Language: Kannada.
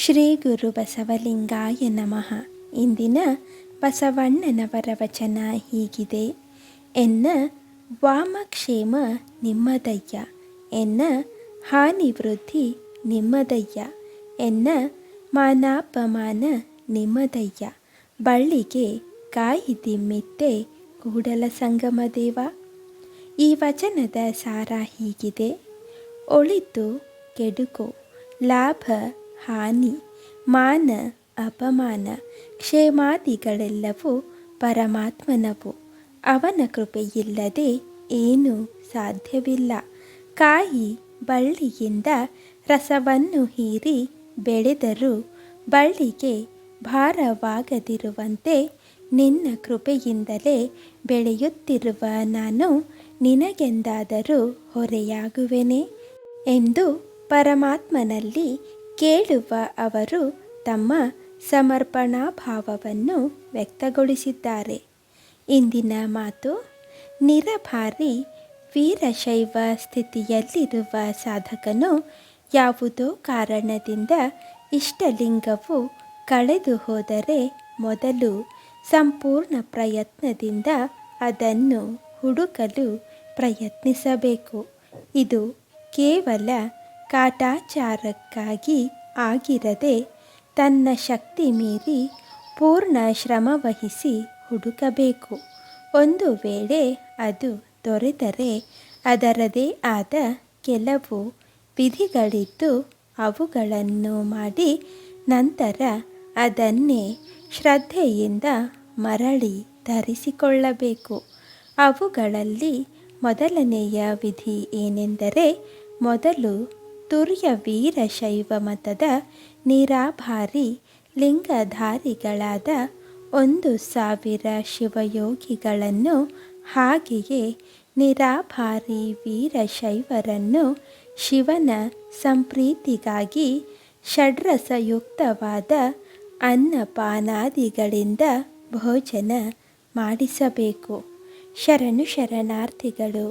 ಶ್ರೀ ಗುರು ಬಸವಲಿಂಗಾಯ ನಮಃ. ಇಂದಿನ ಬಸವಣ್ಣನವರ ವಚನ ಹೀಗಿದೆ: ಎನ್ನ ವಾಮಕ್ಷೇಮ ನಿಮ್ಮದಯ್ಯ, ಎನ್ನ ಹಾನಿ ವೃದ್ಧಿ ನಿಮ್ಮದಯ್ಯ, ಎನ್ನ ಮಾನಾಪಮಾನ ನಿಮ್ಮದಯ್ಯ, ಬಳ್ಳಿಗೆ ಕಾಯಿ ದಿಮ್ಮಿತ್ತೆ ಕೂಡಲ ಸಂಗಮ ದೇವ. ಈ ವಚನದ ಸಾರ ಹೀಗಿದೆ: ಒಳಿತು ಕೆಡುಕು, ಲಾಭ ಹಾನಿ, ಮಾನ ಅಪಮಾನ, ಕ್ಷೇಮಾದಿಗಳೆಲ್ಲವೂ ಪರಮಾತ್ಮನವು. ಅವನ ಕೃಪೆಯಿಲ್ಲದೆ ಏನೂ ಸಾಧ್ಯವಿಲ್ಲ. ಕಾಯಿ ಬಳ್ಳಿಯಿಂದ ರಸವನ್ನು ಹೀರಿ ಬೆಳೆದರೂ ಬಳ್ಳಿಗೆ ಭಾರವಾಗದಿರುವಂತೆ ನಿನ್ನ ಕೃಪೆಯಿಂದಲೇ ಬೆಳೆಯುತ್ತಿರುವ ನಾನು ನಿನಗೆಂದಾದರೂ ಹೊರೆಯಾಗುವೆನೆ ಎಂದು ಪರಮಾತ್ಮನಲ್ಲಿ ಕೇಳುವ ಅವರು ತಮ್ಮ ಸಮರ್ಪಣಾ ಭಾವವನ್ನು ವ್ಯಕ್ತಗೊಳಿಸಿದ್ದಾರೆ. ಇಂದಿನ ಮಾತು: ನಿರಭಾರಿ ವೀರಶೈವ ಸ್ಥಿತಿಯಲ್ಲಿರುವ ಸಾಧಕನು ಯಾವುದೋ ಕಾರಣದಿಂದ ಇಷ್ಟಲಿಂಗವು ಕಳೆದು ಹೋದರೆ ಮೊದಲು ಸಂಪೂರ್ಣ ಪ್ರಯತ್ನದಿಂದ ಅದನ್ನು ಹುಡುಕಲು ಪ್ರಯತ್ನಿಸಬೇಕು. ಇದು ಕೇವಲ ಕಾಟಾಚಾರಕ್ಕಾಗಿ ಆಗಿರದೆ ತನ್ನ ಶಕ್ತಿ ಮೀರಿ ಪೂರ್ಣ ಶ್ರಮವಹಿಸಿ ಹುಡುಕಬೇಕು. ಒಂದು ವೇಳೆ ಅದು ದೊರೆತರೆ ಅದರದೇ ಆದ ಕೆಲವು ವಿಧಿಗಳಿದ್ದು ಅವುಗಳನ್ನು ಮಾಡಿ ನಂತರ ಅದನ್ನೇ ಶ್ರದ್ಧೆಯಿಂದ ಮರಳಿ ಧರಿಸಿಕೊಳ್ಳಬೇಕು. ಅವುಗಳಲ್ಲಿ ಮೊದಲನೆಯ ವಿಧಿ ಏನೆಂದರೆ, ಮೊದಲು ತುರ್ಯ ವೀರಶೈವ ಮತದ ನಿರಾಭಾರಿ ಲಿಂಗಧಾರಿಗಳಾದ 1,000 ಶಿವಯೋಗಿಗಳನ್ನು, ಹಾಗೆಯೇ ನಿರಾಭಾರಿ ವೀರಶೈವರನ್ನು ಶಿವನ ಸಂಪ್ರೀತಿಗಾಗಿ ಷಡ್ರಸಯುಕ್ತವಾದ ಅನ್ನಪಾನಾದಿಗಳಿಂದ ಭೋಜನ ಮಾಡಿಸಬೇಕು. ಶರಣು ಶರಣಾರ್ಥಿಗಳು.